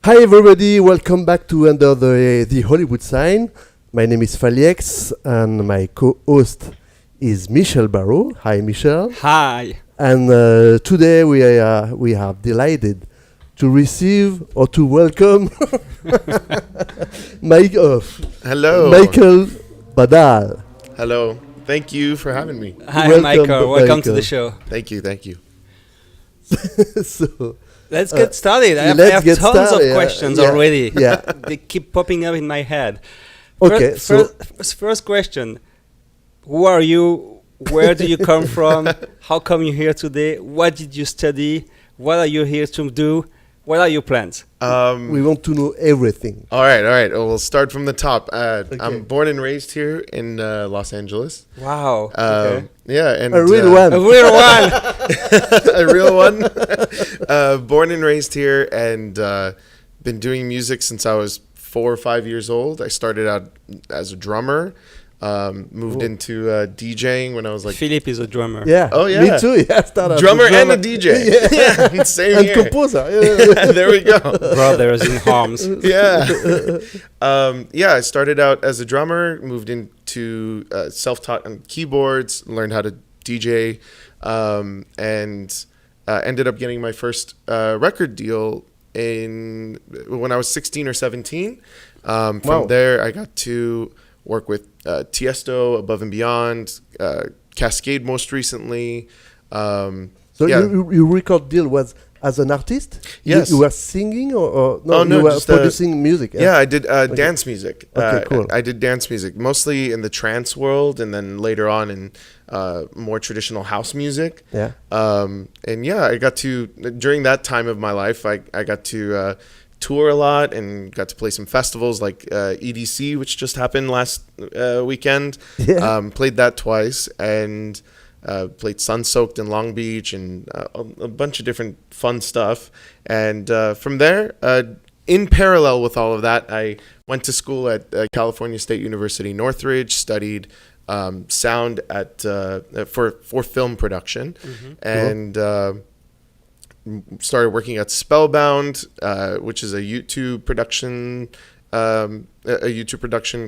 Hi everybody, welcome back to Under the Hollywood Sign. My name is Faliex and my co-host is Michel Barrault. Hi Michel. Hi. And today we are delighted to receive or to welcome Hello. Michael Badal. Hello. Thank you for having me. Hi, Welcome, Michael. Welcome to Michael. the show. Thank you. So Let's get started. I let's have get tons started, of questions yeah. already. Yeah. They keep popping up in my head. Okay, First question. Who are you? Where do you come from? How come you're here today? What did you study? What are you here to do? What are your plans? we want to know everything. All right. Well, we'll start from the top. Okay. I'm born and raised here in Los Angeles. Wow. Okay. Yeah, and A real one. A real one. a real one. Born and raised here, and been doing music since I was 4 or 5 years old. I started out as a drummer. Moved into DJing when I was like Philippe is a drummer. Yeah. Oh, yeah. Me too. Yeah, started as drummer a and a DJ. Yeah, same and here. composer. There we go. Brothers in arms. Yeah. I started out as a drummer, moved into self-taught on keyboards, learned how to DJ, and ended up getting my first record deal when I was 16 or 17. From there, I got to work with Tiesto, Above and Beyond, Cascade most recently. Your record deal was as an artist? Yes. You were singing or no? Oh, no, you were just, producing music. Yeah, I did dance music. Okay, cool. I did dance music, mostly in the trance world, and then later on in more traditional house music. Yeah. I got to, during that time of my life, I got to tour a lot and got to play some festivals like EDC, which just happened last weekend. Yeah. Played that twice, and played Sun-Soaked in Long Beach, and a bunch of different fun stuff. And from there, in parallel with all of that, I went to school at California State University, Northridge, studied sound for film production, and started working at Spellbound, which is a YouTube production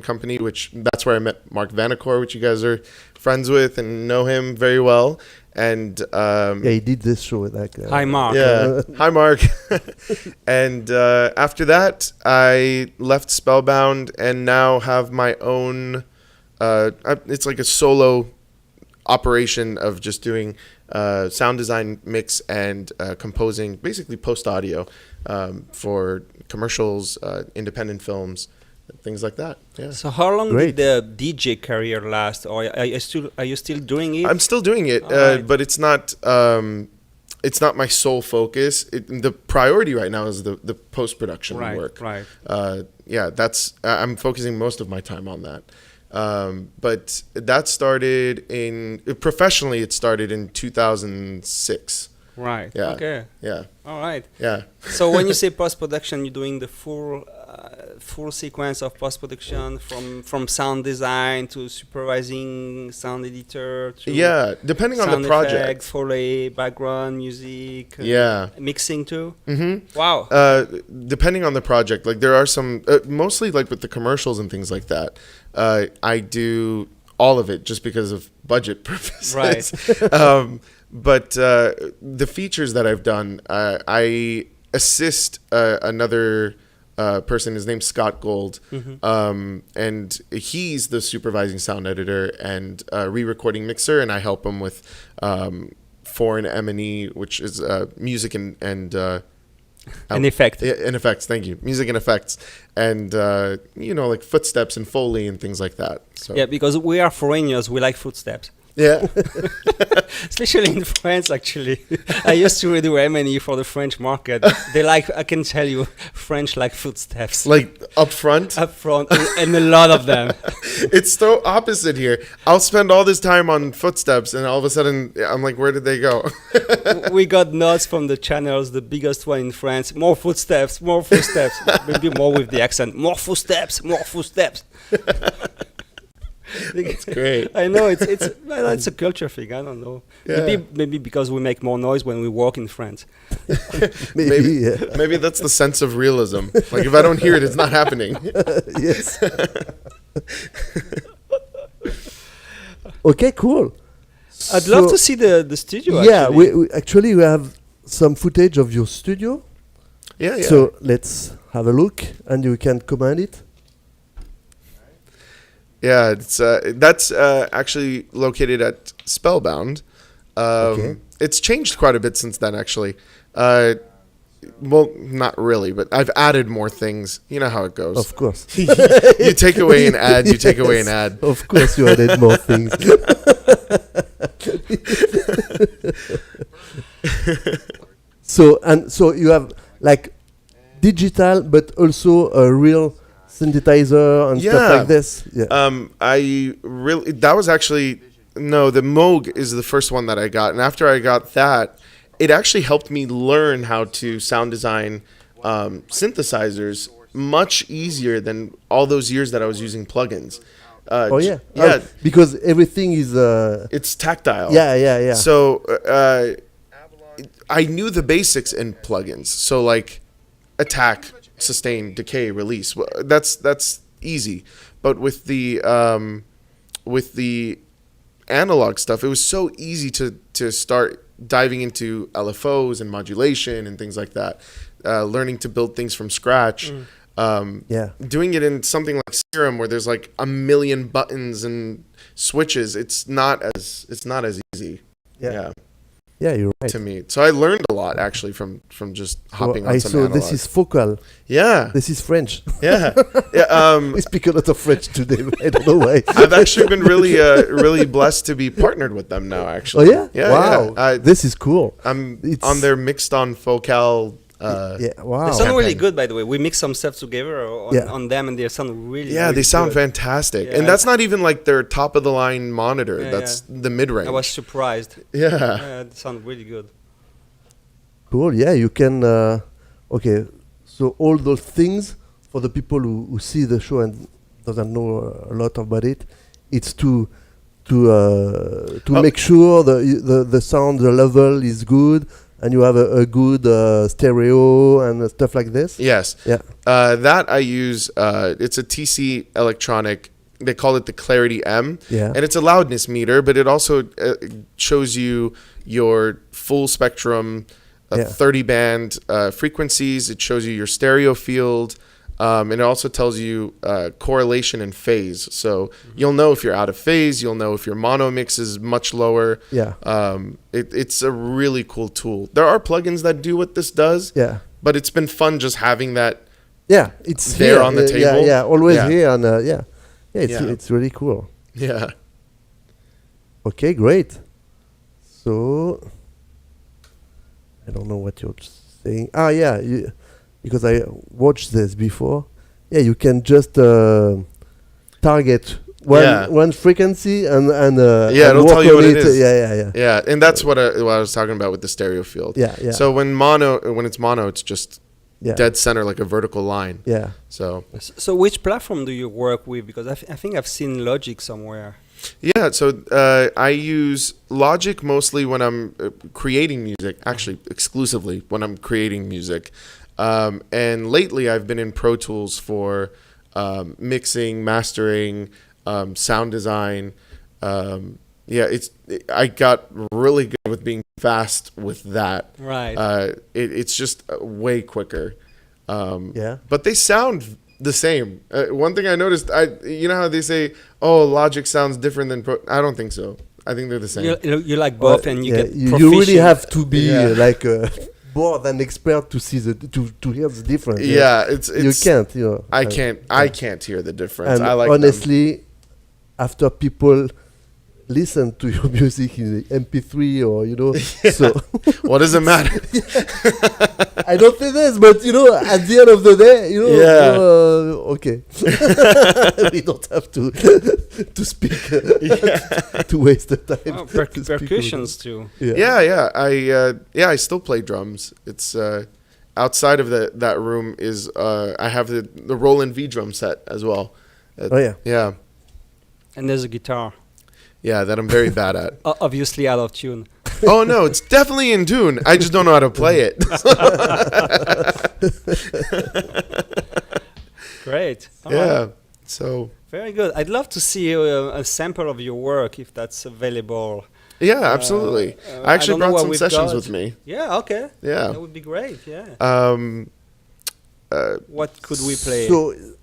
company, which that's where I met Mark Vanacore, which you guys are friends with and know him very well. And he did this show with that guy. Hi, Mark. Yeah, hi Mark. And after that, I left Spellbound and now have my own. It's like a solo operation of just doing sound design, mix, and composing, basically post audio for commercials, independent films, things like that. Yeah. So how long Great. did the DJ career last, or are you still doing it? I'm still doing it, Alright. but it's not my sole focus. The priority right now is the post production work. Right. I'm focusing most of my time on that. But that started professionally. It started in 2006. Right. Yeah. Okay. Yeah. All right. Yeah. So when you say post-production, you're doing the full sequence of post-production from sound design to supervising sound editor to depending on sound the project. effects, Foley, background music, mixing too. Mm-hmm. Wow. Depending on the project, like there are some, mostly like with the commercials and things like that, I do all of it just because of budget purposes. Right. But the features that I've done, I assist another person. His name's Scott Gold, and he's the supervising sound editor and re-recording mixer, and I help him with foreign M&E, which is music and effect. And effects. Thank you. Music and effects, and like footsteps and Foley and things like that. So. Yeah, because we are foreigners, we like footsteps. Yeah. Especially in France, actually. I used to do M&E for the French market. They like, I can tell you, French like footsteps. Like up front? Up front, and a lot of them. It's so opposite here. I'll spend all this time on footsteps, and all of a sudden, I'm like, where did they go? We got nods from the channels, the biggest one in France. More footsteps, more footsteps. Maybe more with the accent. More footsteps, more footsteps. That's great. I know it's a culture thing. I don't know. Yeah. Maybe because we make more noise when we walk in France. Maybe, yeah. Maybe that's the sense of realism. Like if I don't hear it, it's not happening. Yes. Okay, cool. I'd love to see the studio. Yeah, actually. we actually we have some footage of your studio. Yeah, yeah. So let's have a look, and you can comment it. Yeah, it's that's actually located at Spellbound. Okay. It's changed quite a bit since then, actually. Well, not really, but I've added more things. You know how it goes. Of course. You take away an ad, you take away an Yes, ad. Of course, you added more things. So you have like digital, but also a real synthesizer and stuff Yeah. like this. Yeah. I really that was actually no, the Moog is the first one that I got, and after I got that, it actually helped me learn how to sound design synthesizers much easier than all those years that I was using plugins. Oh yeah. Yeah. Because everything is. It's tactile. Yeah. So I knew the basics in plugins. So like attack, sustain, decay, release. That's easy. But with the analog stuff, it was so easy to start diving into LFOs and modulation and things like that. Learning to build things from scratch. Yeah. Doing it in something like Serum where there's like a million buttons and switches, it's not as easy. Yeah. Yeah, you're right. To me. So I learned a lot actually from just hopping on I some saw analog. this is vocal. Yeah. This is French. Yeah. Yeah. We speak a lot of French today. But I don't know why. I've actually been really blessed to be partnered with them now. Oh Actually. yeah. Yeah. Wow. Yeah. This is cool. I'm It's- on their mixed on Focal. Yeah. Wow. They sound really campaign. good, by the way. We mix some stuff together on them, and they sound really. Yeah, really they sound good. fantastic, Yeah, and that's not even like their top of the line monitor. Yeah, That's the mid range. I was surprised. Yeah. Yeah, they sound really good. Cool. Yeah, you can. Okay, so all those things for the people who see the show and doesn't know a lot about it, it's to make sure the sound, the level is good, and you have a good stereo and stuff like this. Yes. Yeah. That I use. It's a TC electronic. They call it the Clarity M. Yeah. And it's a loudness meter, but it also shows you your full spectrum, 30 band frequencies. It shows you your stereo field. And it also tells you correlation and phase. So you'll know if you're out of phase. You'll know if your mono mix is much lower. Yeah. It's a really cool tool. There are plugins that do what this does. Yeah. But it's been fun just having that. Yeah, it's there here on the Yeah, table. yeah, always Yeah. here, and it's Yeah. it's really cool. Yeah. Okay, great. So I don't know what you're saying. Yeah, because I watched this before. Yeah, you can just target one frequency and it'll work tell you on what it it. is. Yeah. Yeah, and that's what I was talking about with the stereo field. Yeah. So when it's mono, it's just dead center like a vertical line. Yeah. So which platform do you work with? Because I think I've seen Logic somewhere. yeah, so I use Logic mostly when I'm creating music. Actually, exclusively when I'm creating music. And lately, I've been in Pro Tools for mixing, mastering, sound design. I got really good with being fast with that. Right. It's just way quicker. Yeah. But they sound the same. One thing I noticed, you know how they say, "Oh, Logic sounds different than Pro." I don't think so. I think they're the same. You like both, and you get you proficient. really have to be Yeah. like more than expert to see to hear the difference. Yeah, it's You can't, you know. I can't hear the difference. And I like them. honestly, after people listen to your music in the MP3 or so What does it matter? I don't say this, but at the end of the day, okay, we don't have to speak to waste the time. Oh, to speak percussions too. Yeah. I still play drums. It's outside of that room is I have the Roland V drum set as well. Oh yeah. Yeah. And there's a guitar. Yeah, that I'm very bad at. Obviously out of tune. Oh no, it's definitely in tune. I just don't know how to play it. Great. All Yeah. right. So Very good. I'd love to see a sample of your work if that's available. yeah, absolutely. I actually don't know brought what some we've sessions got. with me. Yeah, okay. Yeah. That would be great, yeah. Uh, What could we play?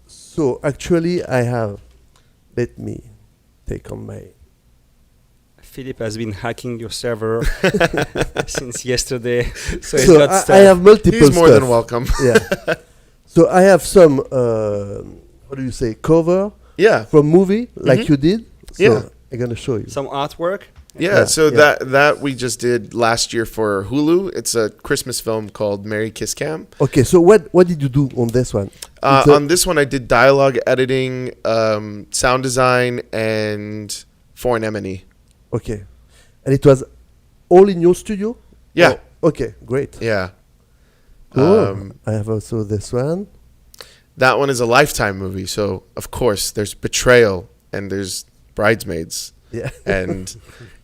So actually, I have. Let me take on my. Philip has been hacking your server since yesterday. So he's So got I stuff. have multiple. he's more stuff. than welcome. Yeah. So I have some. What do you say? Cover Yeah. from movie like Mhm. you did. So Yeah. I'm gonna show you. Some artwork. Yeah, Yeah, so yeah. that we just did last year for Hulu. It's a Christmas film called Merry Kiss Cam. Okay. So what did you do on this one? It's On this one, I did dialogue editing, sound design, and foreign emony. Okay. And it was all in your studio? Yeah. Oh, okay, great. Yeah. Cool. I have also this one. That one is a Lifetime movie, so of course there's betrayal and there's bridesmaids, Yeah. and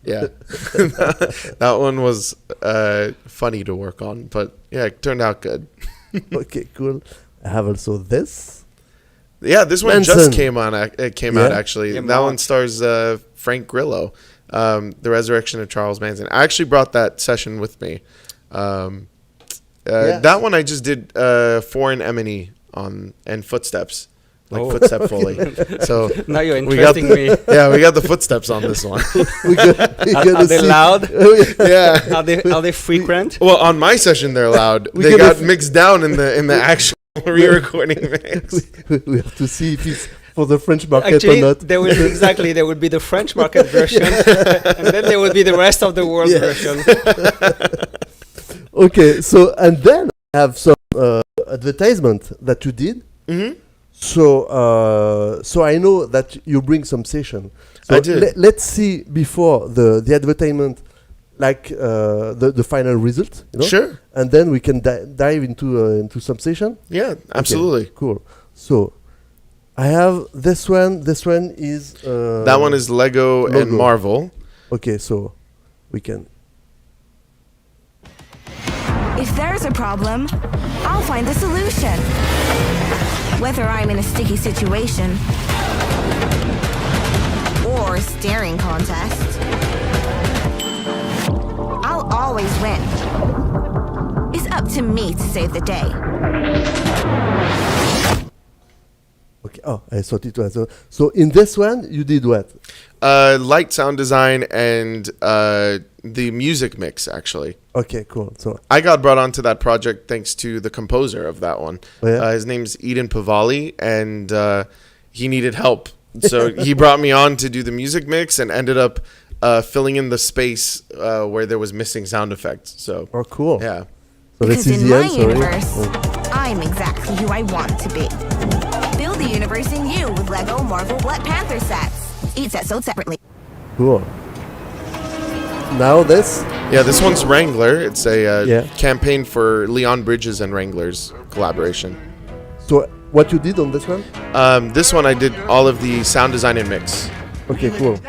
yeah, that one was funny to work on, but yeah, it turned out good. Okay, cool. I have also this. Yeah, this one Manson. just came on. It came out Yeah? actually. Yeah, that one March. stars Frank Grillo, The Resurrection of Charles Manson. I actually brought that session with me. Yeah. That one I just did foreign emony on and footsteps, like Oh. footstep foley. So Now you're we got interesting me. yeah, we got the footsteps on this one. we Are gonna they see. loud? Oh, yeah. Yeah. Are they frequent? Well, on my session they're loud. We They gonna got mixed down in the actual re-recording mix. We have to see if it's for the French market Actually, or not. there will be exactly there would be the French market version, and then there would be the rest of the world Yeah. version. Okay, so and then I have some advertisement that you did. Mm-hmm. So I know that you bring some session. So I did. Let's see before the advertisement, like the final result. You know? Sure. And then we can dive into some session. Yeah, absolutely. Okay, cool. So I have this one. This one is That one is Lego and logo. Marvel. okay. So we can. If there's a problem, I'll find the solution. Whether I'm in a sticky situation or a staring contest, I'll always win. It's up to me to save the day. Okay. Oh, I thought it was. So in this one, you did what? Light sound design and the music mix, actually. Okay, cool. So I got brought onto that project thanks to the composer of that one. Oh, yeah? His name's Eden Pavali, and he needed help. So he brought me on to do the music mix and ended up filling in the space where there was missing sound effects. So, oh, cool. yeah. So Because this is in the my end. Sorry. universe, Oh. I'm exactly who I want to be. Build the universe in you with Lego Marvel Black Panther sets. Each set sold separately. Cool. Now this. Yeah, this one's Wrangler. It's a Yeah. campaign for Leon Bridges and Wranglers collaboration. So what you did on this one? This one I did all of the sound design and mix. Okay, cool.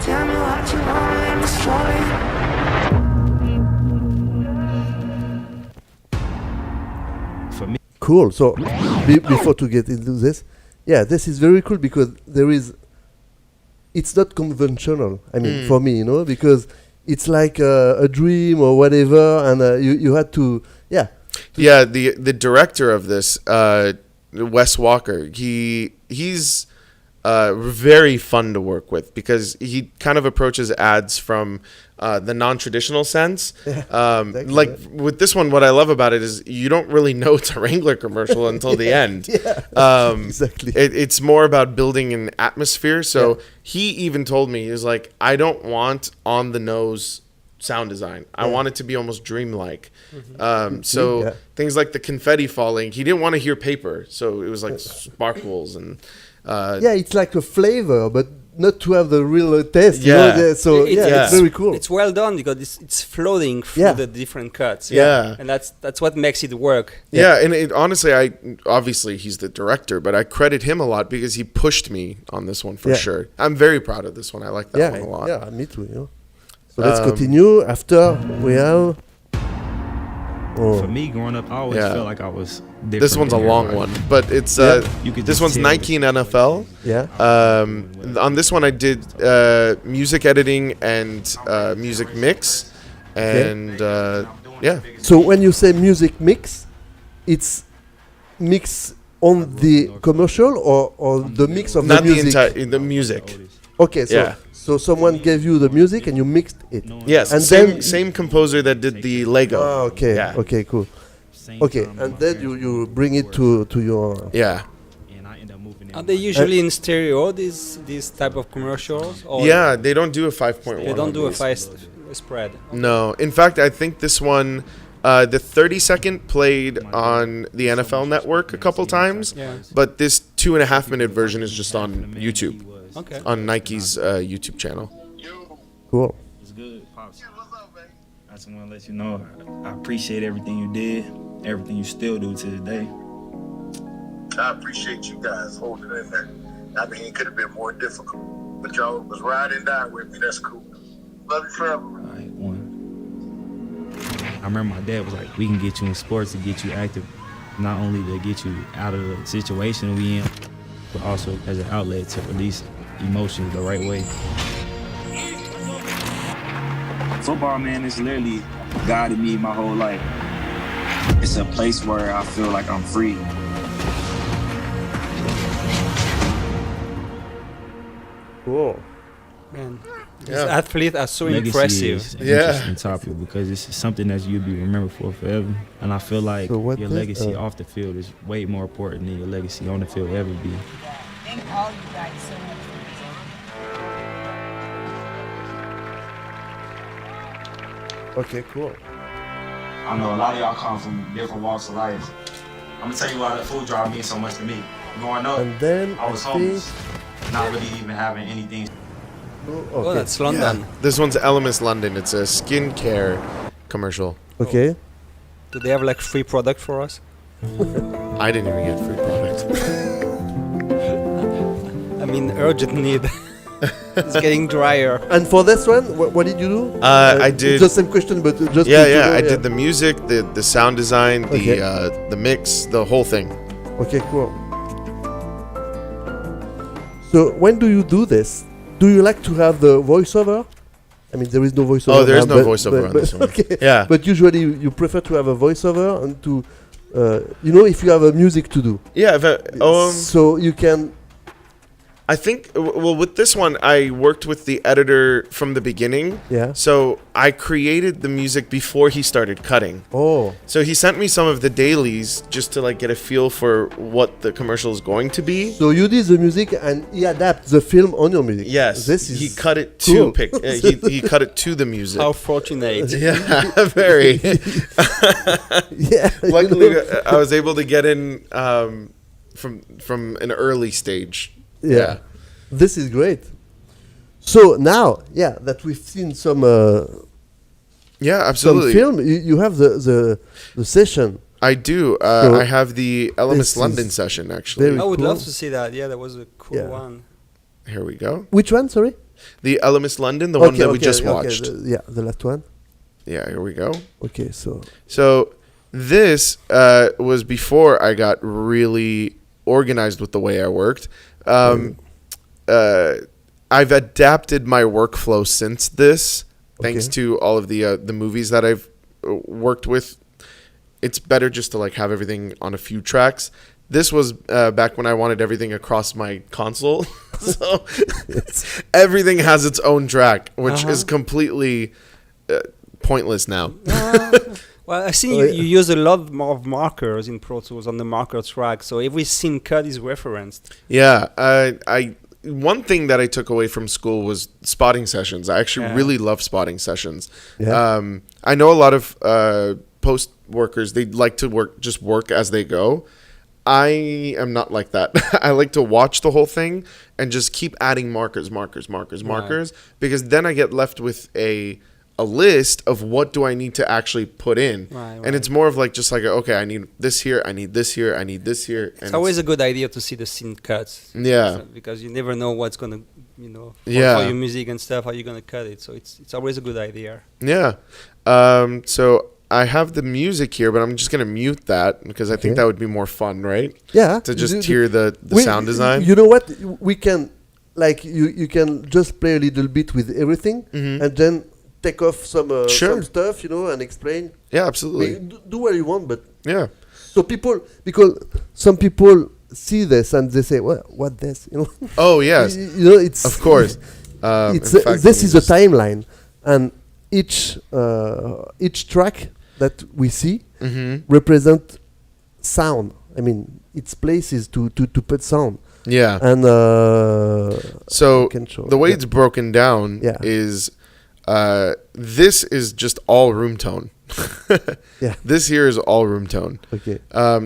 Tell me what you want and destroy it. Cool. So before to get into this, yeah, this is very cool because there is. It's not conventional. I mean, for me, you know, because it's like a dream or whatever, and you had to, yeah. Yeah, the director of this, Wes Walker, he's very fun to work with because he kind of approaches ads from the non-traditional sense. exactly. Like with this one, what I love about it is you don't really know it's a Wrangler commercial until the end. Exactly. It's more about building an atmosphere. So Yeah. he even told me, he was like, I don't want on the nose sound design. I want it to be almost dreamlike. So Yeah. things like the confetti falling, he didn't want to hear paper, so it was like sparkles and Yeah, it's like a flavor, but not to have the real taste. Yeah. You know? So Yeah. it's very cool. It's well done because it's floating through Yeah. the different cuts. Yeah. And that's what makes it work. Yeah, and honestly, obviously he's the director, but I credit him a lot because he pushed me on this one for Yeah. sure. I'm very proud of this one. I like that one a lot. Yeah, me too. You know. So let's continue. After we have. For me, growing up, I always Yeah. felt like I was different. This one's a than long everybody. one, but it's You could this just one's tell Nike and NFL. Yeah. On this one, I did music editing and music mix, and yeah, So when you say music mix, it's mix on the commercial or the mix of not the the music. entire the music. Okay, so Yeah. so someone gave you the music and you mixed it. Yes, And same then- same composer that did the Lego. Ah, okay. Yeah. Okay, cool. Same Okay, time and I then started you bring it to your. Yeah, and I ended up moving in Are with they my- usually in stereo, these type of commercials? Or yeah. They don't do a 5.1. They don't do a on these. fast spread. No, in fact, I think this one, the 30-second played on the NFL Network a couple times, Yeah. but this 2.5-minute version is just on YouTube, Okay. on Nike's YouTube channel. Cool. It's good, Pops. I just want to let you know I appreciate everything you did, everything you still do to this day. I appreciate you guys holding in there. I mean, it could have been more difficult, but y'all was ride and die with me. That's cool. Love you forever. All right, one. I remember my dad was like, we can get you in sports to get you active, not only to get you out of the situation we in, but also as an outlet to release emotions the right way. Football, man, is literally guided me my whole life. It's a place where I feel like I'm free. Cool. Man, these Yeah. athletes are so Legacy impressive. is an Yeah. interesting topic because it's something that you'll be remembered for forever. And I feel like So what your is, legacy off the field is way more important than your legacy on the field will ever be. Thank all you guys so much for this. Okay, cool. I know a lot of y'all come from different walks of life. I'm gonna tell you why the food drive means so much to me. Growing up, And then I was I homeless, think. not really even having anything. Oh, Oh, okay. that's London. This one's Elemis London. It's a skincare commercial. Okay. Do they have like free product for us? I didn't even get free product. I mean, urgent need. It's getting drier. And for this one, what did you do? I did. It's the same question, but just Yeah, to yeah. know, I did the music, the sound design, Okay. the mix, the whole thing. Okay, cool. So when do you do this? Do you like to have the voiceover? I mean, there is no voiceover. Oh, there is now, no but- voiceover but- on this but- one. Okay. Yeah. But usually you prefer to have a voiceover and to, if you have a music to do. Yeah. So you can. I think, well, with this one, I worked with the editor from the beginning. Yeah. So I created the music before he started cutting. Oh. So he sent me some of the dailies just to like get a feel for what the commercial is going to be. So you did the music and he adapts the film on your music. Yes. This is. he cut it cool. to he cut it to the music. How fortunate. Yeah, very. Yeah. you Luckily, know. I was able to get in from an early stage. Yeah. This is great. So now, yeah, that we've seen some Yeah, absolutely. film, you have the session. I do. So I have the this Elemis is London session actually. very I would cool. love to see that. Yeah, that was a cool Yeah. one. Here we go. Which one? Sorry. The Elemis London, the one that we just watched. The last one. Yeah, here we go. Okay, so So this was before I got really organized with the way I worked. I've adapted my workflow since this, thanks Okay. to all of the movies that I've worked with. It's better just to like have everything on a few tracks. This was back when I wanted everything across my console, so everything has its own track, which is completely pointless now. Well, I see Oh, you, yeah. you use a lot more of markers in Pro Tools on the marker track, so every scene cut is referenced. Yeah, I one thing that I took away from school was spotting sessions. I actually really love spotting sessions. Yeah. I know a lot of post workers, they like to work as they go. I am not like that. I like to watch the whole thing and just keep adding markers, because then I get left with a list of what do I need to actually put in. And it's more of like, just like, okay, I need this here, I need this here, I need this here. And it's always a good idea to see the scene cuts. Yeah. Because you never know what's going to, for your music and stuff, how you're going to cut it. So it's always a good idea. Yeah. So I have the music here, but I'm just going to mute that because I think that would be more fun, right? Yeah. To just hear the sound design. You know what? We can, like, you can just play a little bit with everything and then take off some stuff, and explain. Yeah, absolutely. Do what you want, but yeah. So because some people see this and they say, "What this?" Oh yes. It's of course. This is a timeline, and each track that we see represent sound. I mean, its place is to put sound. Yeah. And so the way it's broken down is. This is just all room tone. This here is all room tone. Okay.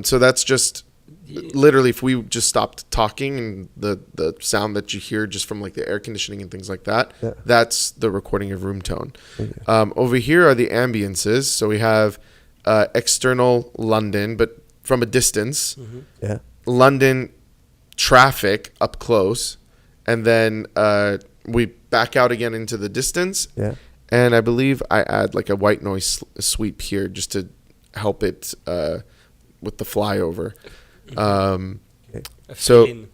So that's just literally if we just stopped talking and the sound that you hear just from like the air conditioning and things like that, that's the recording of room tone. Okay. Over here are the ambiences. So we have external London, but from a distance. Yeah. London traffic up close, and then we back out again into the distance. Yeah. And I believe I add like a white noise sweep here just to help it with the flyover. A fill-in.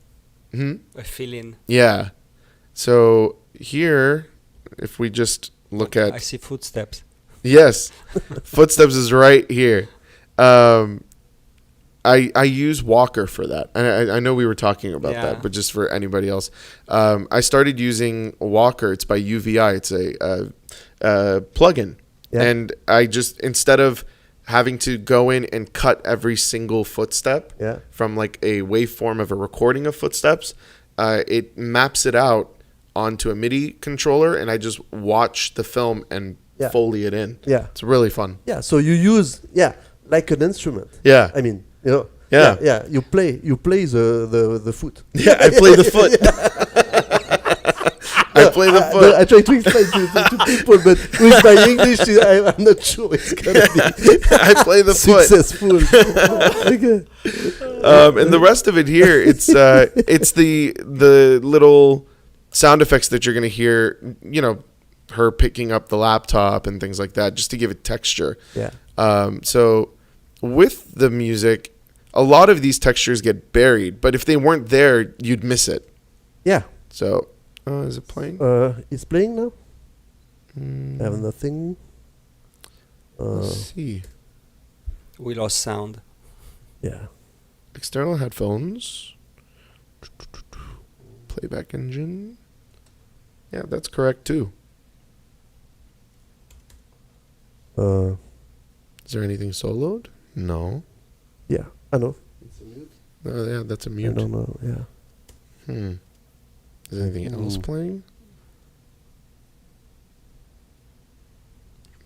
Yeah. So here, if we just look at... I see footsteps. Yes. Footsteps is right here. I use Walker for that. And I know we were talking about that, but just for anybody else. I started using Walker. It's by UVI. It's a plugin. Yeah. And I just, instead of having to go in and cut every single footstep from like a waveform of a recording of footsteps, it maps it out onto a MIDI controller, and I just watch the film and Foley it in. Yeah. It's really fun. Yeah. So you use, like an instrument. Yeah. I mean, Yeah. You play the foot. Yeah, I play the foot. I play the foot. No, I try to explain to people, but with my English, I'm not sure it's gonna be. I play the successful. Okay. And the rest of it here, it's the little sound effects that you're gonna hear. Her picking up the laptop and things like that, just to give it texture. Yeah. So with the music, a lot of these textures get buried, but if they weren't there, you'd miss it. Yeah. So, is it playing? It's playing now. I have nothing. Let's see. We lost sound. Yeah. External headphones. Playback engine. Yeah, that's correct too. Is there anything soloed? No. Yeah, I know. It's a mute. Oh, yeah, that's a mute. I don't know. Yeah. Is anything else playing?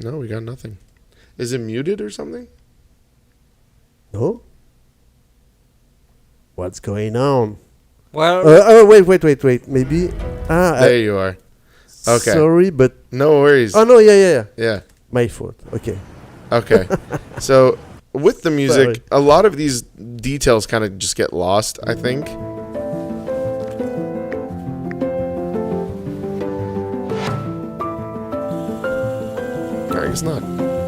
No, we got nothing. Is it muted or something? No. What's going on? Well. Wait. Maybe. There you are. Okay. Sorry, but no worries. Oh no, yeah. Yeah. My fault. Okay. So with the music, a lot of these details kind of just get lost, I think. I guess not.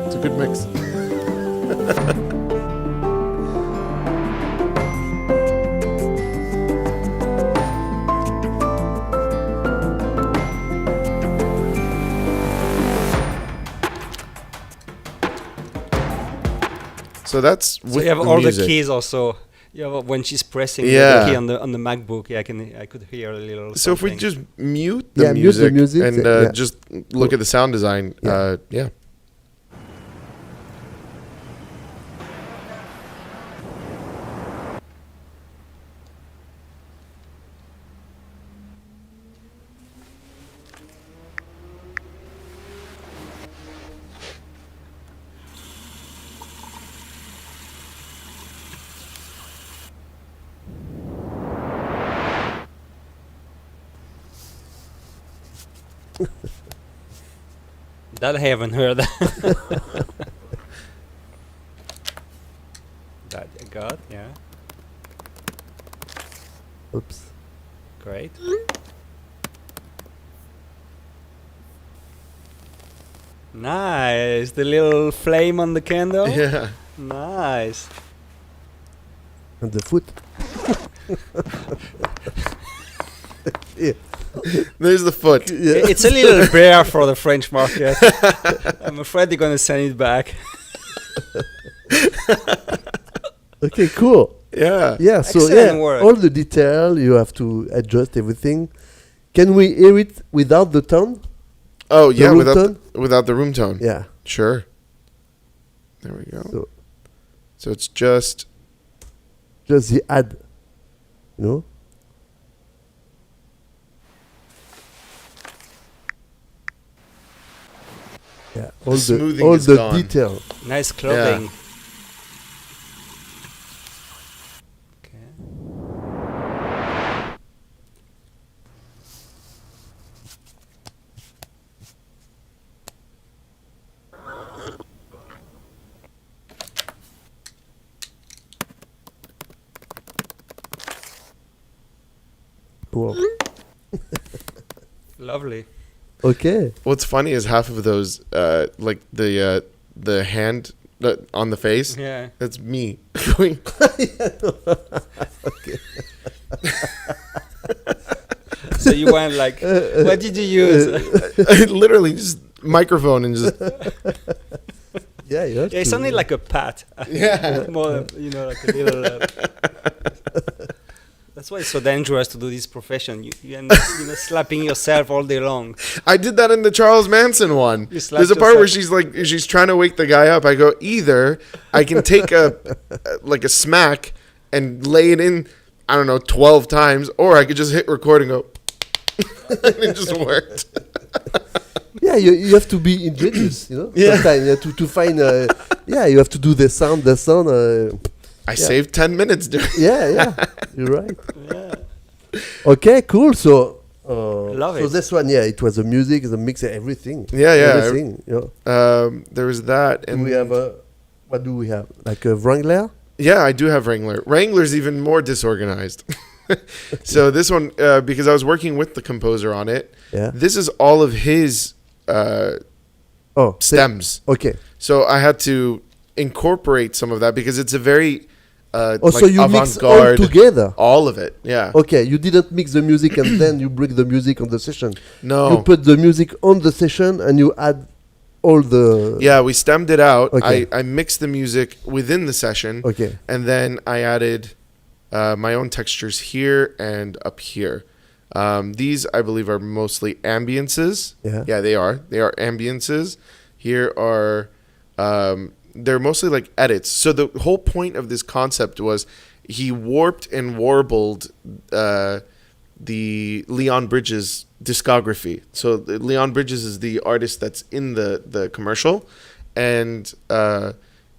It's a good mix. So that's with so you have the all music. the keys also. Yeah, when she's pressing the key on the MacBook, I could hear a little. So something. if we just mute the music, and just look at the sound design, yeah. That I haven't heard. That I got, yeah. Oops. Great. Nice. The little flame on the candle. Yeah. Nice. And the foot. Yeah. There's the foot. Yeah. It's a little rare for the French market. I'm afraid they're gonna send it back. Okay, cool. Yeah. Yeah, so Excellent work. all the detail, you have to adjust everything. Can we hear it without the tone? Oh, yeah, room without tone? without the room tone. Yeah. Sure. There we go. So So it's just just the add, you know? Yeah, all smoothing all is the gone. detail. Nice clothing. Yeah. Okay. Cool. Lovely. Okay. What's funny is half of those, like the hand on the face. Yeah. That's me going. So you went like, what did you use? Literally just microphone and just. Yeah, you have Yeah, it to. sounded like a pat. Yeah. More, you know, like a little. That's why it's so dangerous to do this profession. You end up, slapping yourself all day long. I did that in the Charles Manson one. You slapped There's a part where yourself. she's trying to wake the guy up. I go, either I can take like a smack and lay it in, I don't know, 12 times, or I could just hit record and go, and it just worked. Yeah, you have to be ingenious, you know? Yeah. Sometimes you have to find, yeah, you have to do the sound. I saved 10 minutes during. Yeah, you're right. Yeah. Okay, cool. So, Love so it. this one, yeah, it was the music, the mix, everything. Yeah. Everything, you know? There was that. Do And we have what do we have? Like a Wrangler? Yeah, I do have Wrangler. Wrangler's even more disorganized. So this one, because I was working with the composer on it, Yeah. this is all of his Oh, stems. Okay. So I had to incorporate some of that because it's a very So you mix all avant-garde. together. All of it, yeah. Okay, you didn't mix the music and then you bring the music on the session. No. You put the music on the session and you add all the. Yeah, we stemmed it out. Okay. I mixed the music within the session. Okay. And then I added my own textures here and up here. These, I believe, are mostly ambiences. Yeah. Yeah, they are. They are ambiences. Here are, they're mostly like edits. So the whole point of this concept was he warped and warbled the Leon Bridges discography. So Leon Bridges is the artist that's in the commercial. And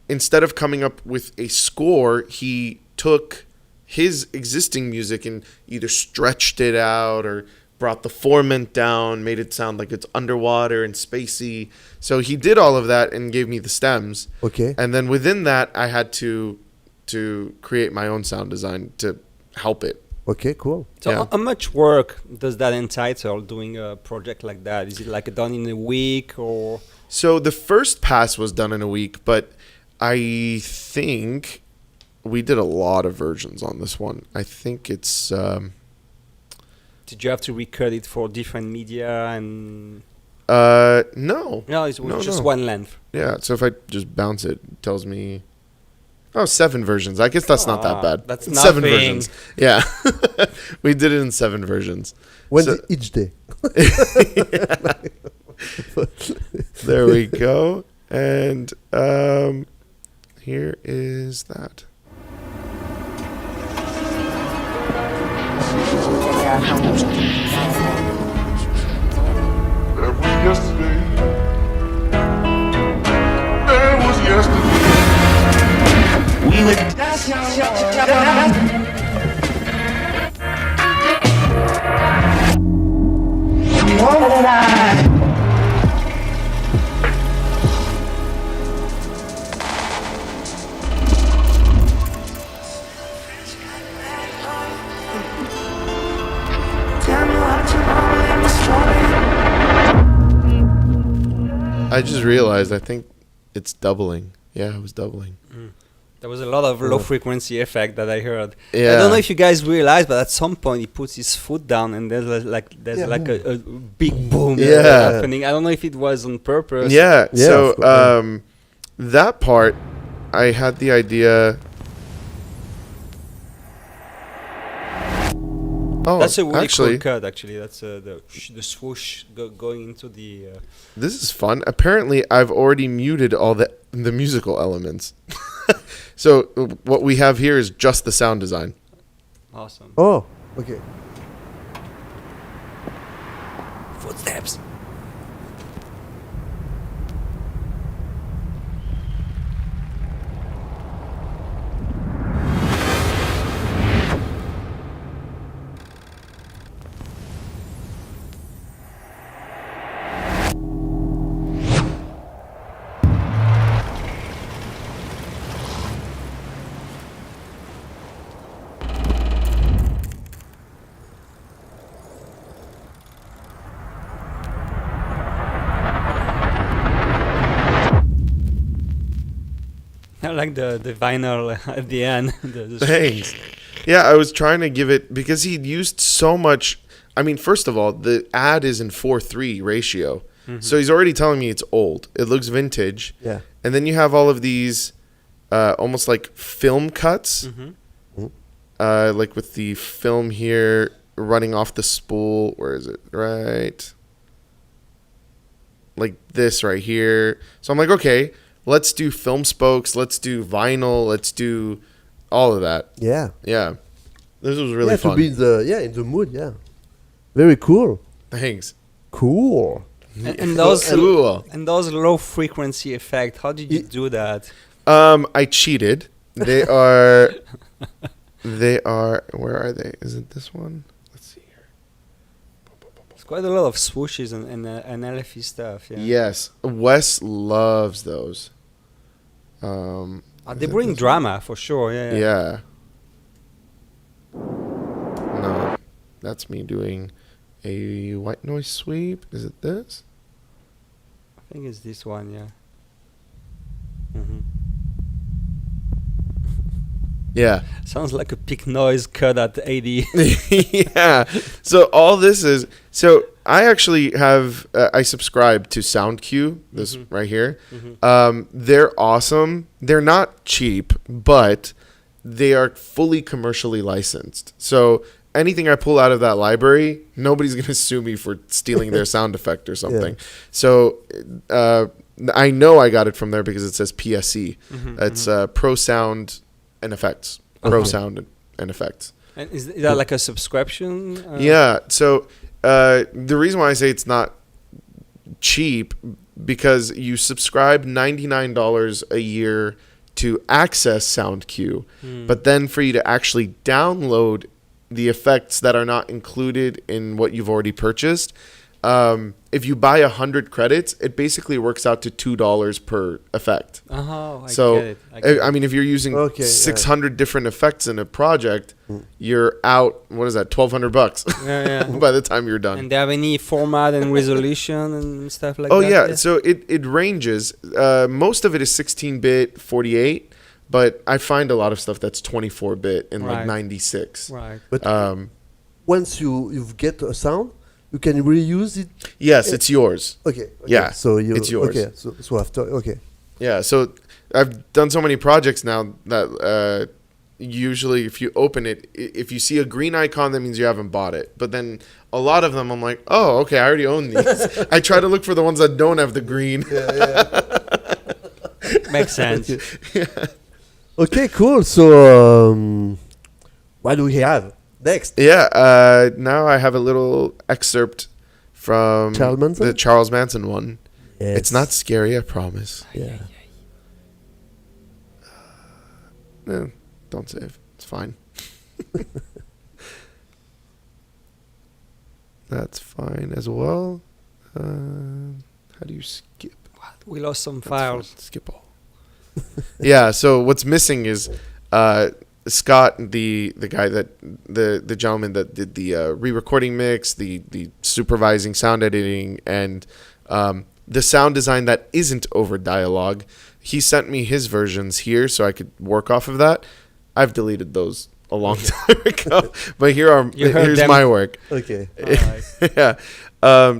instead of coming up with a score, he took his existing music and either stretched it out or brought the formant down, made it sound like it's underwater and spacey. So he did all of that and gave me the stems. Okay. And then within that, I had to create my own sound design to help it. Okay, cool. So Yeah. how much work does that entitle, doing a project like that? Is it like done in a week or? So the first pass was done in a week, but I think we did a lot of versions on this one. I think it's... Did you have to record it for different media and? no. No, it was No, just no. one length. Yeah, so if I just bounce it, it tells me... Oh, 7 versions. I guess that's not that Ah, bad. that's 7 nothing. versions. Yeah. We did it in 7 versions. When's So- each day? There we go. And here is that. That was yesterday. That was yesterday. We would realized. I think it's doubling. Yeah, it was doubling. There was a lot of low frequency effect that I heard. Yeah. I don't know if you guys realize, but at some point he puts his foot down and there's a big boom happening. I don't know if it was on purpose. Yeah. Yeah, So of course. that part, I had the idea. Oh, That's a really actually, cool cut. Actually, that's the swoosh going into the. this is fun. Apparently, I've already muted all the musical elements. So what we have here is just the sound design. Awesome. Oh, okay. Footsteps. I like the vinyl at the end. the Thanks. Yeah, I was trying to give it because he used so much. I mean, first of all, the ad is in 4:3 ratio. So he's already telling me it's old. It looks vintage. Yeah. And then you have all of these almost like film cuts. Like with the film here running off the spool. Where is it? Right. Like this right here. So I'm like, okay, let's do film spokes. Let's do vinyl. Let's do all of that. Yeah. Yeah. This was really To fun. be in the mood. Yeah. Very cool. Thanks. Cool. and those Cool. and those low frequency effect. How did you do that? I cheated. They are. They are. Where are they? Is it this one? Let's see here. It's quite a lot of swooshes and LFE stuff. Yeah. Yes, Wes loves those. They is it bring this drama for sure. Yeah. one? Yeah. No, that's me doing a white noise sweep. Is it this? I think it's this one. Yeah. Mm-hmm. Yeah. Sounds like a peak noise cut at 80. Yeah. So all this is I actually have I subscribe to SoundQ, this right here. They're awesome. They're not cheap, but they are fully commercially licensed. So anything I pull out of that library, nobody's going to sue me for stealing their sound effect or something. So I know I got it from there because it says PSE. It's Pro Sound and Effects. Pro Sound and Effects. And is that like a subscription? Yeah. So the reason why I say it's not cheap because you subscribe $99 a year to access SoundQ, but then for you to actually download the effects that are not included in what you've already purchased, if you buy 100 credits, it basically works out to $2 per effect. Oh, I So, get it. I mean, if you're using 600 different effects in a project, you're out, what is that, $1,200 Yeah. by the time you're done. And they have any format and resolution and stuff like that? Oh, yeah. So it ranges. Most of it is 16-bit, 48, but I find a lot of stuff that's 24-bit and like 96. Right. But once you get a sound, you can reuse it. Yes, it's yours. Okay. Yeah, So it's yours. Okay. So after. Okay. Yeah, so I've done so many projects now that usually if you open it, if you see a green icon, that means you haven't bought it. But then a lot of them, I'm like, oh, okay, I already own these. I try to look for the ones that don't have the green. Makes sense. Okay, cool. So what do we have next? Yeah, now I have a little excerpt from Charles Manson? the Charles Manson one. Yes. It's not scary, I promise. Yeah. Don't save. It's fine. That's fine as well. How do you skip? We lost some That's files. fine. Skip all. Yeah. So what's missing is Scott, the guy that the gentleman that did the re-recording mix, the supervising sound editing, and the sound design that isn't over dialogue. He sent me his versions here so I could work off of that. I've deleted those a long time ago, but here's my work. Okay. Yeah.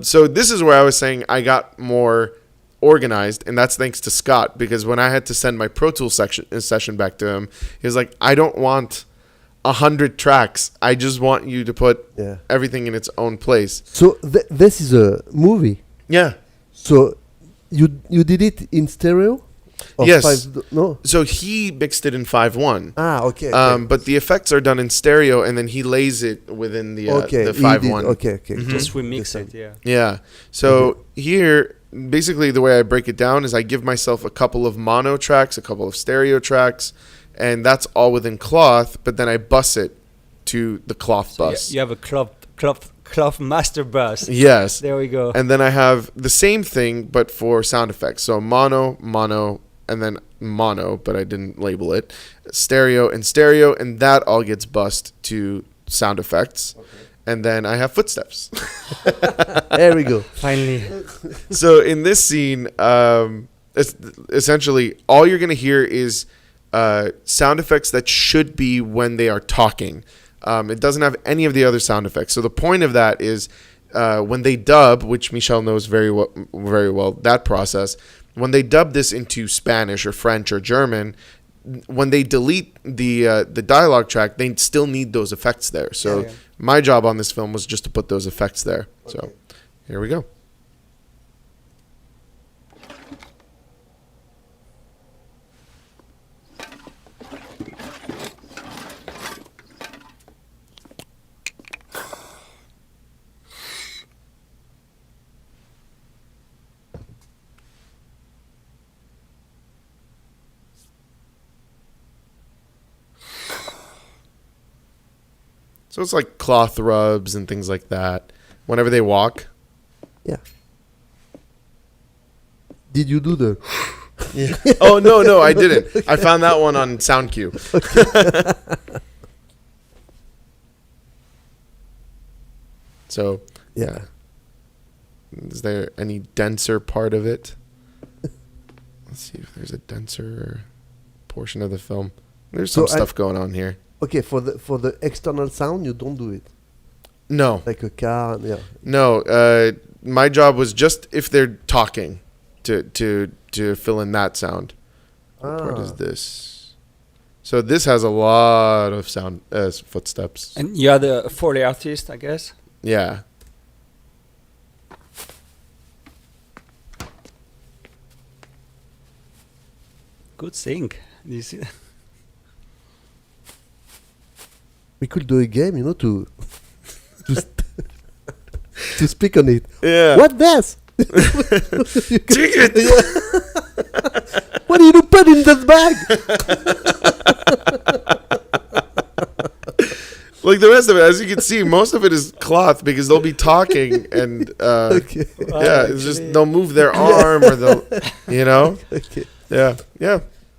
So this is where I was saying I got more organized, and that's thanks to Scott, because when I had to send my Pro Tools session back to him, he was like, I don't want 100 tracks. I just want you to put everything in its own place. So this is a movie. Yeah. So you did it in stereo? Or Yes. No. So he mixed it in 5.1. Okay. But the effects are done in stereo, and then he lays it within the 5.1. Okay. Just remix it, yeah. Yeah. So here, basically the way I break it down is I give myself a couple of mono tracks, a couple of stereo tracks, and that's all within cloth, but then I bus it to the cloth bus. You have a cloth master bus. Yes. There we go. And then I have the same thing, but for sound effects. So mono, and then mono, but I didn't label it. Stereo, and that all gets bussed to sound effects. Okay. And then I have footsteps. There we go. Finally. So in this scene, essentially all you're going to hear is sound effects that should be when they are talking. It doesn't have any of the other sound effects. So the point of that is when they dub, which Michel knows very well, that process, when they dub this into Spanish or French or German, when they delete the dialogue track, they still need those effects there. So my job on this film was just to put those effects there. Okay. So here we go. So it's like cloth rubs and things like that whenever they walk. Yeah. Did you do the... Yeah. Oh, no, I didn't. I found that one on SoundCue. So, yeah. Is there any denser part of it? Let's see if there's a denser portion of the film. There's some stuff going on here. Okay, for the external sound, you don't do it. No. Like a car, yeah. No, my job was just if they're talking to fill in that sound. What part is this? So this has a lot of sound footsteps. And you are the Foley artist, I guess? Yeah. Good thing. You see? We could do a game, to to speak on it. Yeah. What this? Ticket. What do you put in that bag? Like the rest of it, as you can see, most of it is cloth because they'll be talking and it's just they'll move their arm or they'll, Okay. Yeah.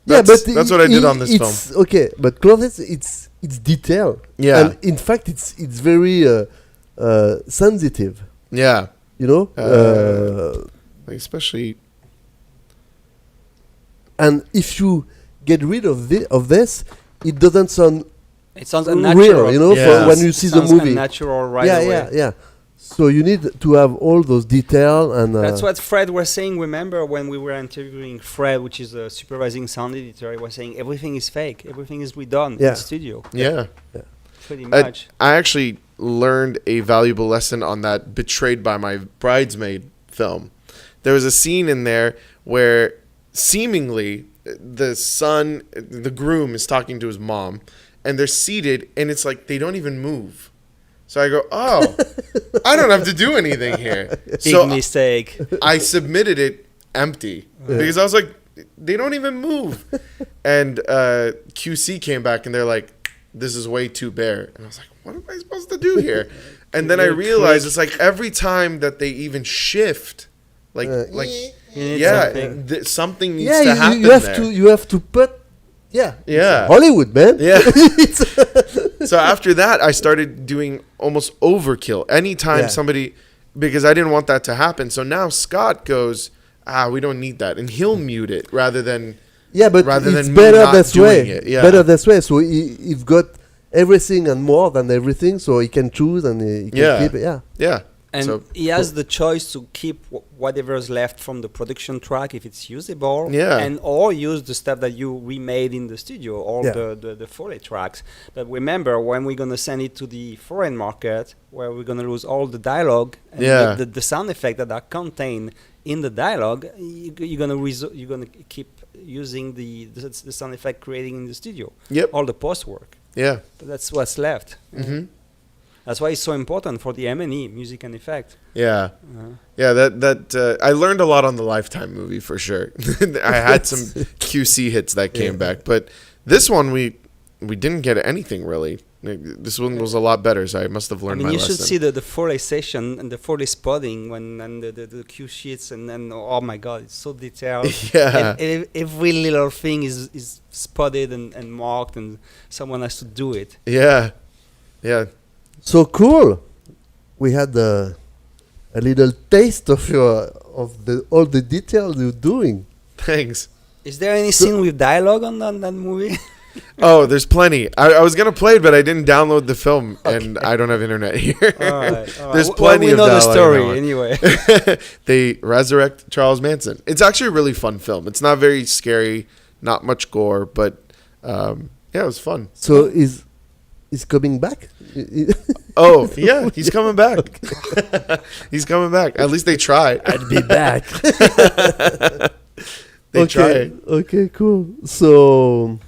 That's what I did on this film. Okay, but clothes, it's detail. Yeah. And in fact, it's very sensitive. Yeah. Like especially. And if you get rid of this, it doesn't sound. It sounds unnatural. Real, for when you see the movie. Unnatural right away. Yeah. So you need to have all those detail and. That's what Fred was saying. Remember when we were interviewing Fred, which is a supervising sound editor, he was saying everything is fake, everything is redone in studio. Yeah. Pretty much. I actually learned a valuable lesson on that Betrayed by My Bridesmaid film. There was a scene in there where seemingly the groom is talking to his mom, and they're seated, and it's like they don't even move. So I go, I don't have to do anything here. Big mistake. I submitted it empty because I was like, they don't even move. And QC came back, and they're like, this is way too bare. And I was like, what am I supposed to do here? And then I realized it's like every time that they even shift, something needs to happen you have to put. Yeah. Hollywood, man. Yeah. So after that, I started doing almost overkill. Anytime somebody, because I didn't want that to happen. So now Scott goes, we don't need that, and he'll mute it rather than Yeah, but rather it's than me better not this doing way. it. Yeah. Better this way. So he's got everything and more than everything, so he can choose and he can Yeah. keep it. Yeah. Yeah. And So, he has the choice to keep whatever is left from the production track if it's usable, Yeah. and or use the stuff that you remade in the studio, all Yeah. the Foley tracks. But remember, when we're gonna send it to the foreign market, where we're gonna lose all the dialogue and Yeah. the sound effects that are contained in the dialogue, you're gonna keep using the sound effect creating in the studio. Yep. All the post work. Yeah. That's what's left. Hmm. That's why it's so important for the M&E, music and effect. Yeah. Uh-huh. Yeah, that I learned a lot on the Lifetime movie for sure. I had some QC hits that came back, but this one we didn't get anything really. This one was a lot better, so I must have learned my you lesson. should see the Foley session and the Foley spotting and the cue sheets and oh my god, it's so detailed. Yeah. And every little thing is spotted and marked, and someone has to do it. Yeah. Yeah. So cool. We had a little taste of all the details you're doing. Thanks. Is there any scene with dialogue on that movie? Oh, there's plenty. I was gonna play it, but I didn't download the film, and I don't have internet here. All right. There's Well, plenty we of know the dialogue story in that one. anyway. They resurrect Charles Manson. It's actually a really fun film. It's not very scary, not much gore, but yeah, it was fun. So is coming back? Oh yeah, he's coming back. He's coming back. At least they try. I'd be back. They okay. try. Okay, cool. So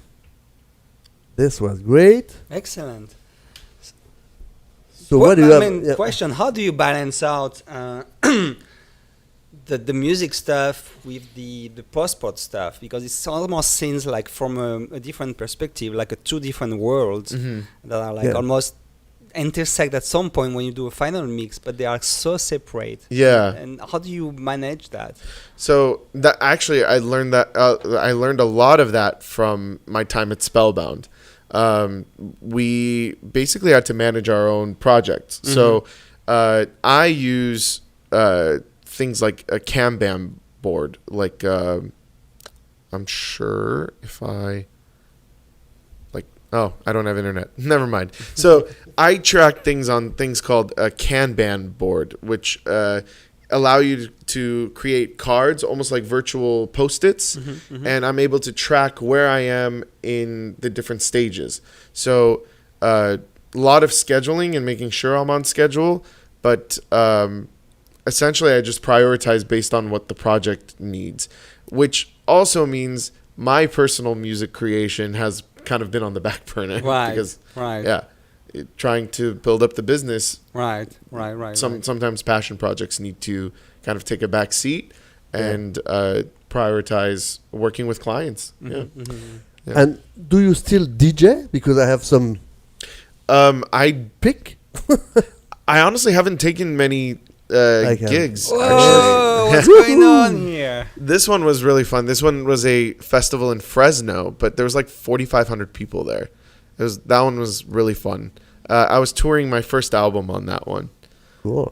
this was great. Excellent. So what do you have? I mean, question: how do you balance out the music stuff with the post-prod stuff? Because it almost seems like from a different perspective, like two different worlds that are like almost intersect at some point when you do a final mix, but they are so separate. Yeah. And how do you manage that? So that actually, I learned a lot of that from my time at Spellbound. We basically had to manage our own projects. So I use things like a Kanban board. Like I'm sure if I I don't have internet. Never mind. So I track things on things called a Kanban board, which allow you to create cards, almost like virtual Post-its, and I'm able to track where I am in the different stages. So a lot of scheduling and making sure I'm on schedule, but essentially I just prioritize based on what the project needs, which also means my personal music creation has kind of been on the back burner. Right, Because, right. yeah, trying to build up the business. Right. Sometimes passion projects need to kind of take a back seat and prioritize working with clients. Yeah. And do you still DJ? Because I have some I pick. I honestly haven't taken many gigs. Whoa, Actually. what's going on here? This one was really fun. This one was a festival in Fresno, but there was like 4,500 people there. That one was really fun. I was touring my first album on that one. Cool.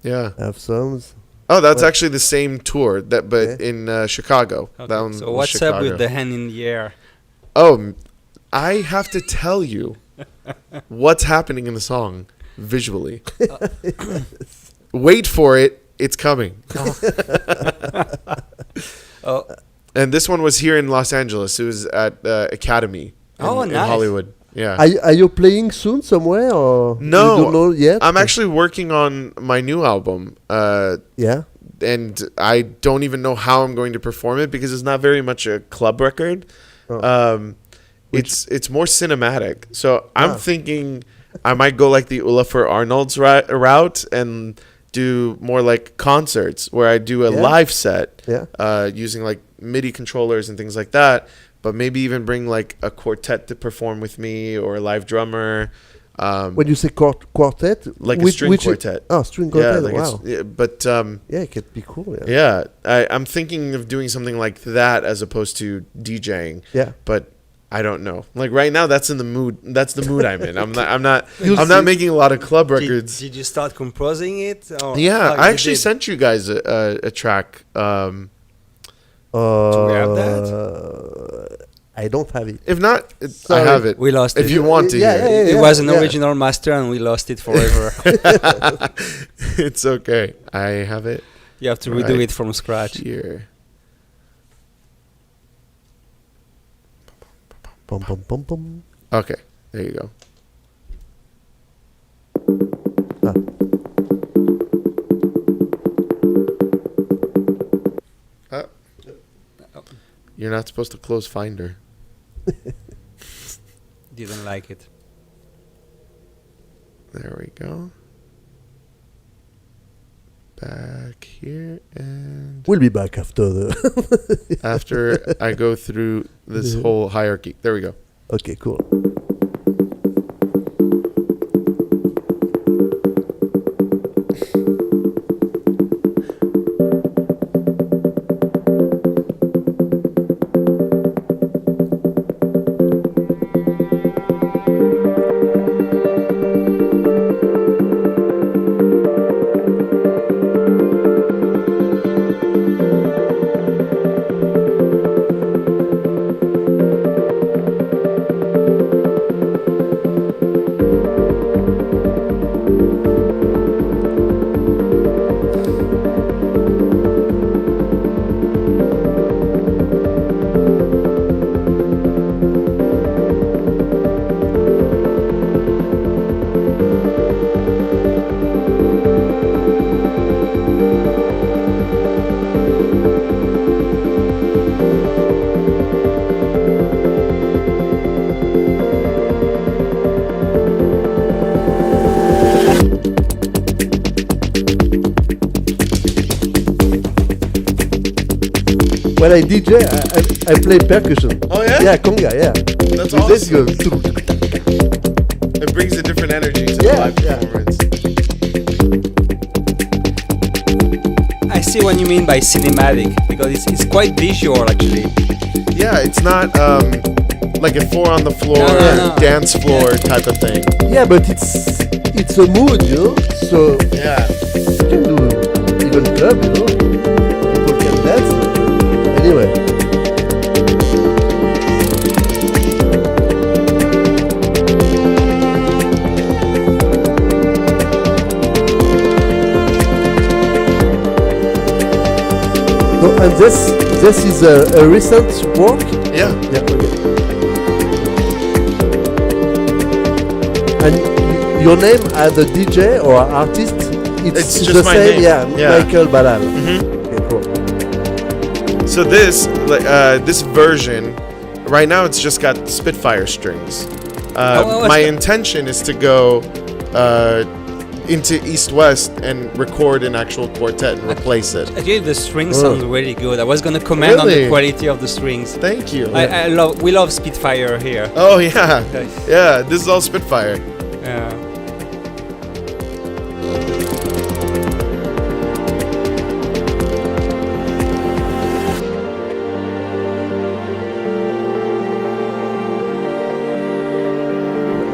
Yeah. I have some. Oh, that's actually the same tour but in Chicago. Okay, That one so was what's Chicago. up with the hand in the air? Oh, I have to tell you what's happening in the song visually. Wait for it. It's coming. Oh, And this one was here in Los Angeles. It was at Academy in nice. Hollywood. Yeah. Are you playing soon somewhere or No, you don't know yet? I'm actually working on my new album. Yeah. And I don't even know how I'm going to perform it because it's not very much a club record. It's more cinematic. So I'm thinking I might go like the Olafur Arnold's route and do more like concerts where I do a live set using like MIDI controllers and things like that. But maybe even bring like a quartet to perform with me or a live drummer. When you say quartet, Like a string quartet. String quartet. Like wow. yeah, It could be cool. Yeah. I'm thinking of doing something like that as opposed to DJing. Yeah. But I don't know. Like right now, that's in the mood. That's the mood I'm in. I'm not. I'm not. You'll I'm not see. making a lot of club records. Did you start composing it? Or Yeah, oh, I you actually did. sent you guys a track. we have I don't have it. If not, I Sorry. have it. We lost If it. you want to Yeah, hear it. It was an yeah. original master, and we lost it forever. It's okay. I have it You have to redo Right. it from scratch. here. Pum, pum, pum, pum. Okay, there you go. Ah. You're not supposed to close Finder. Didn't like it. There we go. Back here, and We'll be back after the. after I go through this whole hierarchy. There we go. Okay, cool. When I DJ, I play percussion. Oh, yeah? Yeah, conga, yeah. That's With this awesome. goes. It brings a different energy to the Yeah, live yeah. performance. I see what you mean by cinematic, because it's quite visual actually. Yeah, it's not like a four on the floor, No. dance floor type of thing. Yeah, but it's a mood, you know. So Yeah. you can do even club, you know. People can dance. Anyway. No, and this is a recent work. Yeah. Yeah. Okay. And your name as a DJ or artist, It's just the my same. name. Yeah, Yeah. Michael Badal. Mhm. Okay, cool. So this version, right now it's just got Spitfire strings. My intention is to go into East-West and record an actual quartet and replace it. Actually, the strings Oh. sound really good. I was gonna comment on the Really? quality of the strings. Thank you. We love Spitfire here. Oh yeah, Yes. yeah. This is all Spitfire. Yeah.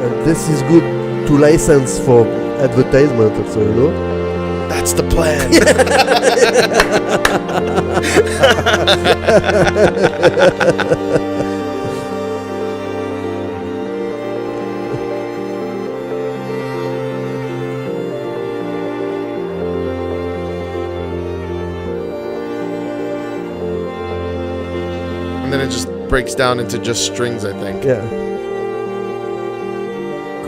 And this is good to license for advertisement also, you know. That's the plan. And then it just breaks down into just strings, I think. Yeah.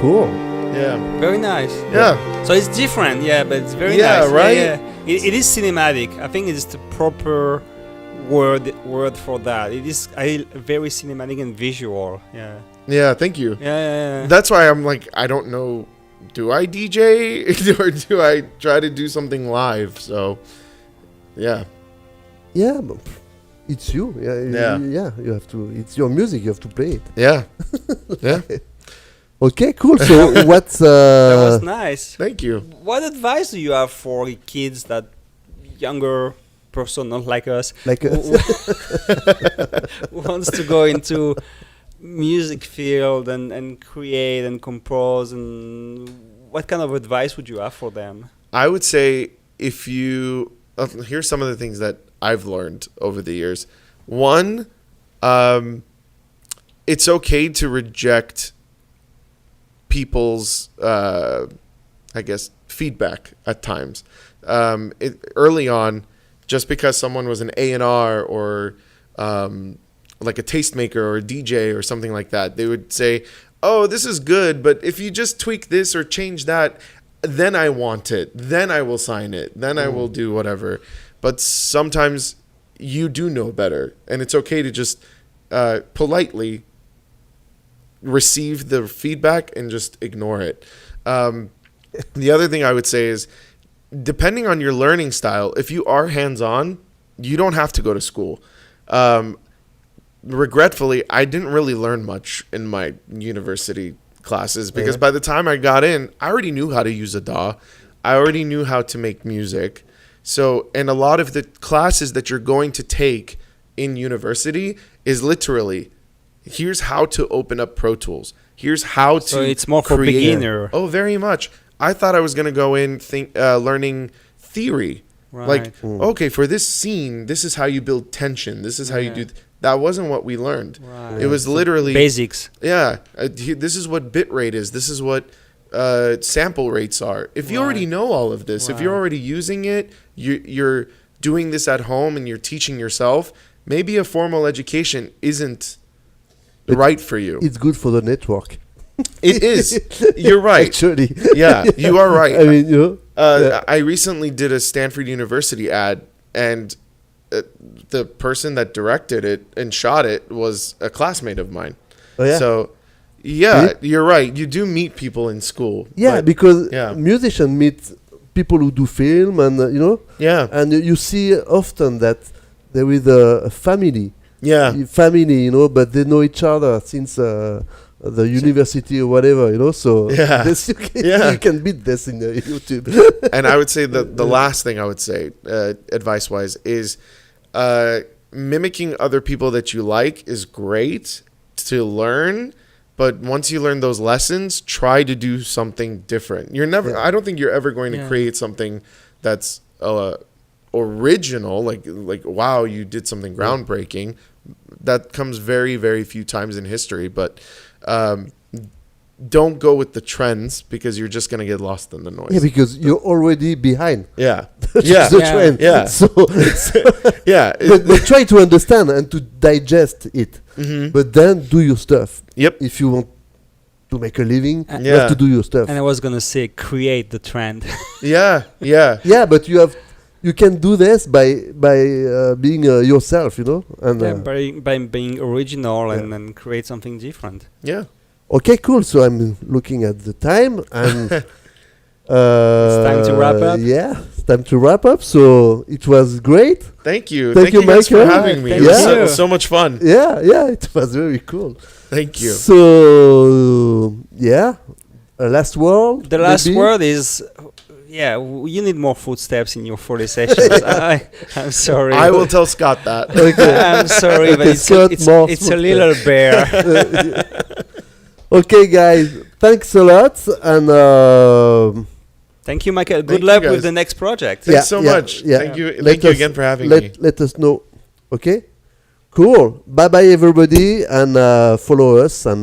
Cool. Yeah. Very nice. Yeah. So it's different, yeah, but it's very Yeah, nice. right? Yeah. It is cinematic. I think it's the proper word for that. It is very cinematic and visual. Yeah. Yeah, thank you. Yeah. That's why I'm like, I don't know, do I DJ or do I try to do something live? So, yeah. Yeah, but it's you. Yeah. Yeah. You have to. It's your music. You have to play it. Yeah. Yeah. Okay, cool. So what's That was nice. Thank you. What advice do you have for kids that younger person, not like us, like? who wants to go into music field and create and compose, and what kind of advice would you have for them? I would say if you here's some of the things that I've learned over the years. One, it's okay to reject people's, I guess, feedback at times. Early on, just because someone was an A&R or like a tastemaker or a DJ or something like that, they would say, oh, this is good, but if you just tweak this or change that, then I want it. Then I will sign it. Then I will do whatever. But sometimes you do know better, and it's okay to just politely receive the feedback and just ignore it. The other thing I would say is, depending on your learning style, if you are hands-on, you don't have to go to school. Regretfully, I didn't really learn much in my university classes because by the time I got in, I already knew how to use a DAW. I already knew how to make music. So, and a lot of the classes that you're going to take in university is literally, here's how to open up Pro Tools. Here's how to So it's more for create. beginner. Oh, very much. I thought I was going to go in learning theory. Right. Like, okay, for this scene, this is how you build tension. This is how you do. That wasn't what we learned. Right. It was literally Basics. Yeah, this is what bit rate is. This is what sample rates are. If you already know all of this, if you're already using it, you're doing this at home and you're teaching yourself, maybe a formal education isn't right for you. It's good for the network. It is. You're right. Actually. Yeah, you are right. I mean, you know. I recently did a Stanford University ad, and the person that directed it and shot it was a classmate of mine. Oh, yeah. So, yeah, Really? you're right. You do meet people in school. Yeah, but- because yeah. musicians meet people who do film, and you know, Yeah. and you see often that there is a family, Yeah. you know, but they know each other since the university or whatever, you know. So Yeah. this you Yeah. can beat this in YouTube. And I would say the last thing I would say, advice-wise, is mimicking other people that you like is great to learn. But once you learn those lessons, try to do something different. You're never. Yeah. I don't think you're ever going to create something that's original. Like wow, you did something groundbreaking. That comes very, very few times in history. But don't go with the trends because you're just going to get lost in the noise. Yeah, because you're already behind. Yeah. Just Yeah. the Yeah. trend. Yeah. So Yeah. but try to understand and to digest it. Mhm. But then do your stuff. Yep. If you want to make a living, you Yeah. have to do your stuff. And I was gonna say, create the trend. Yeah. Yeah. Yeah, but you can do this by being yourself, you know. And by being original and create something different. Yeah. okay, cool. So I'm looking at the time, and It's time to wrap up. Yeah, it's time to wrap up. So it was great. Thank you. Thank you, guys for Michael. having me. Thank It was you. so much fun. Yeah, it was very cool. Thank you. So yeah, last word. The last maybe? word is, you need more footsteps in your 40 sessions. I'm sorry. I will tell Scott that. I'm sorry, but Okay, it's, Scott, it's, more it's a little bear. Okay, guys, thanks a lot, and Thank you, Michael. Thank Good you, luck guys. with the next project. Thanks so much. Thank you. Thank you again for having me. Let us know. Okay, cool. Bye bye, everybody, and follow us and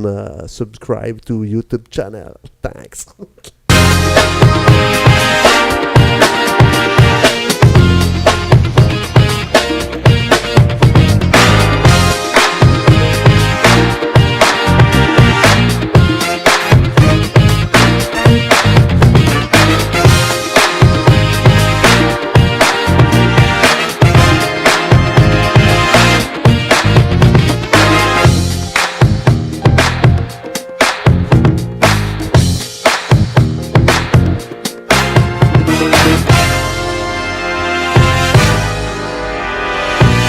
subscribe to YouTube channel. Thanks.